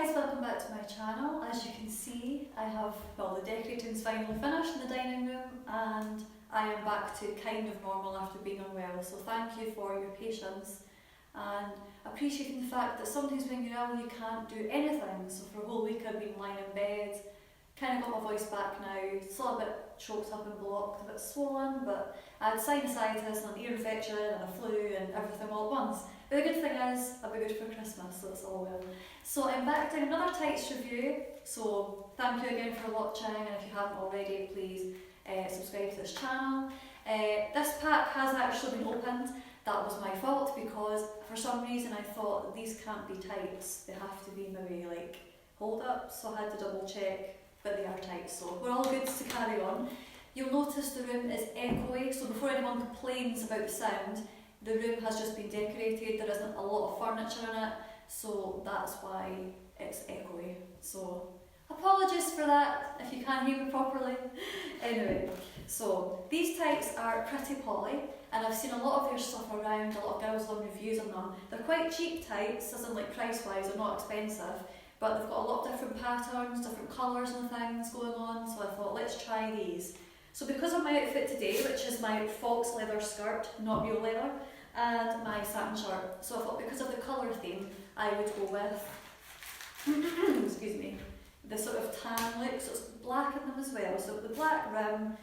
guys, welcome back to my channel. As you can see, I have, well, the decorating's finally finished in the dining room and I am back to kind of normal after being unwell, so thank you for your patience and appreciating the fact that sometimes when you're ill you can't do anything. So for a whole week I've been lying in bed, kind of got my voice back now, still a bit choked up and blocked, a bit swollen, but I had sinusitis and an ear infection and a flu and everything all at once. But the good thing is, I'll be good for Christmas, so it's all well. So I'm back doing another tights review, so thank you again for watching, and if you haven't already, please subscribe to this channel. This pack has actually been opened. That was my fault because for some reason I thought these can't be tights, they have to be maybe like hold up, so I had to double check, but they are tights, so we're all good to carry on. You'll notice the room is echoey, so before anyone complains about the sound, the room has just been decorated, there isn't a lot of furniture in it, so that's why it's echoey. So apologies for that if you can't hear me properly. Anyway, so these tights are pretty poly, and I've seen a lot of their stuff around, a lot of girls on reviews on them. They're quite cheap tights, as in like price wise, they're not expensive, but they've got a lot of different patterns, different colours and things going on, so I thought let's try these. So because of my outfit today, which is my fox leather skirt, not real leather, and my satin shirt, so I thought because of the colour theme, I would go with, excuse me, the sort of tan look, so it's black in them as well, so the black rim,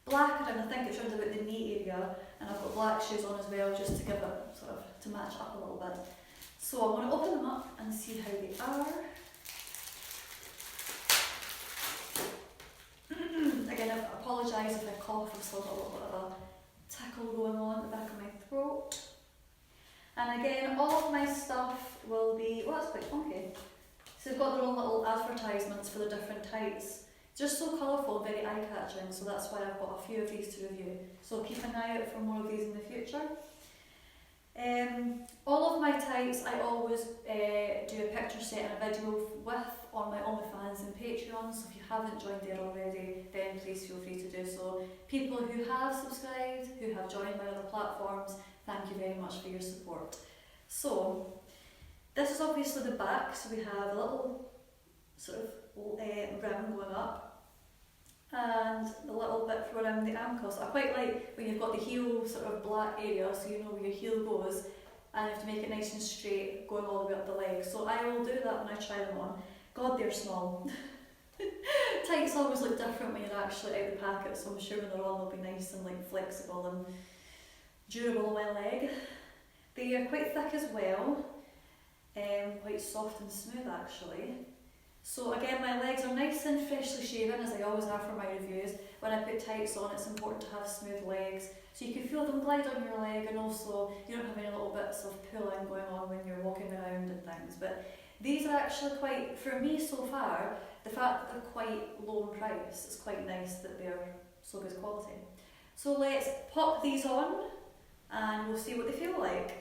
black rim, I think it's around about the knee area, and I've got black shoes on as well, just to give it sort of, to match up a little bit. So I'm going to open them up and see how they are. Again, I apologise if I cough, I've still got a little bit of a tickle going on at the back of my throat. And again, all of my stuff will be, oh that's quite funky. So they've got their own little advertisements for the different tights. Just so colourful, very eye-catching, so that's why I've got a few of these to review. So keep an eye out for more of these in the future. All of my tights I always do a picture set and a video with on my OnlyFans and Patreon, so if you haven't joined there already, then please feel free to do so. People who have subscribed, who have joined my other platforms, thank you very much for your support. So, this is obviously the back, so we have a little sort of rim going up, and the little bit for around the ankles. I quite like when you've got the heel sort of black area, so you know where your heel goes, and you have to make it nice and straight going all the way up the leg. So I will do that when I try them on. God, they're small. Tights always look different when you're actually out of the packet, so I'm sure when they're on they'll be nice and like flexible and durable on my leg. They are quite thick as well, quite soft and smooth actually. So again, my legs are nice and freshly shaven, as I always are for my reviews. When I put tights on, it's important to have smooth legs, so you can feel them glide on your leg, and also you don't have any little bits of pulling going on when you're walking around and things. But these are actually quite, for me so far, the fact that they're quite low in price, it's quite nice that they're so good quality. So let's pop these on and we'll see what they feel like.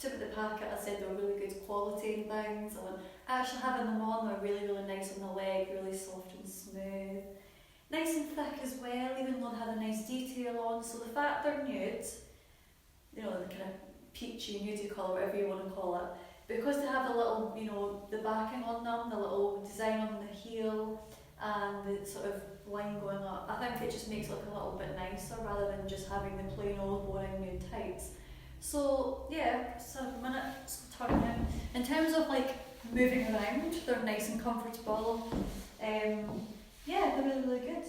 picked up at the packet, I said they were really good quality and things, and actually having them on, they're really, really nice on the leg, really soft and smooth. Nice and thick as well, even though they had a nice detail on. So the fact they're nude, you know, the kind of peachy, nudie colour, whatever you want to call it, because they have the little, you know, the backing on them, the little design on the heel, and the sort of line going up, I think it just makes it look a little bit nicer rather than just having the plain old boring nude tights. So yeah, so a minute, so turn them. In terms of like moving around, they're nice and comfortable. Yeah, they're really, really good.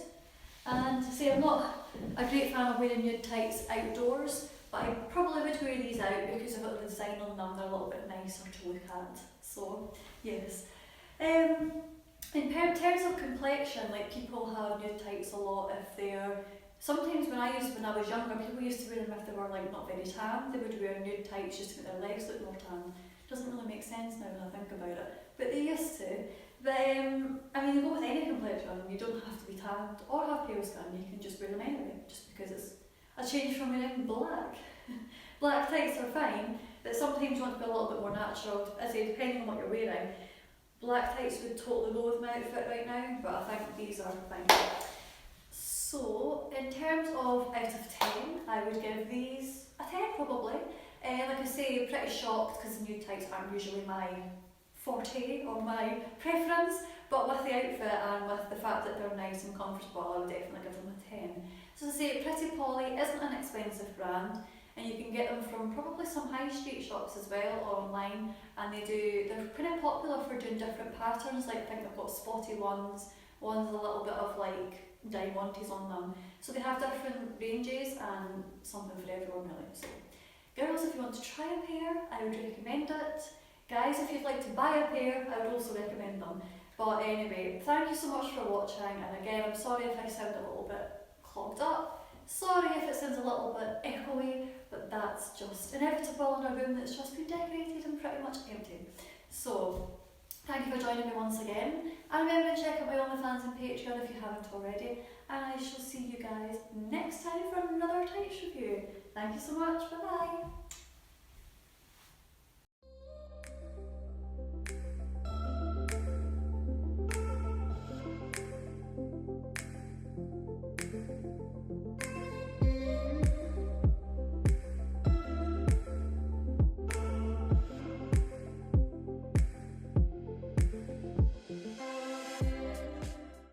And say I'm not a great fan of wearing nude tights outdoors, but I probably would wear these out because of the design on them, they're a little bit nicer to look at. So yes. In terms of complexion, like people have nude tights a lot if they're, sometimes when I was younger, people used to wear them if they were like not very tan, they would wear nude tights just to make their legs look more tan. Doesn't really make sense now when I think about it, but they used to. But I mean, they go with any complexion, you don't have to be tanned or have pale skin, you can just wear them anyway, just because it's a change from wearing black. Black tights are fine, but sometimes you want to be a little bit more natural, as I say, depending on what you're wearing. Black tights would totally go with my outfit right now, but I think these are fine. So, in terms of out of 10, I would give these a 10 probably. Like I say, pretty shocked because the nude tights aren't usually my forte or my preference, but with the outfit and with the fact that they're nice and comfortable, I would definitely give them a 10. So as I say, Pretty Polly isn't an expensive brand, and you can get them from probably some high street shops as well or online, and they're pretty popular for doing different patterns, like I think they've got spotty ones with a little bit of like diamantes on them. So they have different ranges and something for everyone really. So girls, if you want to try a pair, I would recommend it. Guys, if you'd like to buy a pair, I would also recommend them. But anyway, thank you so much for watching, and again, I'm sorry if I sound a little bit clogged up. Sorry if it sounds a little bit echoey, but that's just inevitable in a room that's just been decorated and pretty much empty. So, thank you for joining me once again. And remember to check out my OnlyFans and Patreon if you haven't already. And I shall see you guys next time for another tights review. Thank you so much. Bye bye.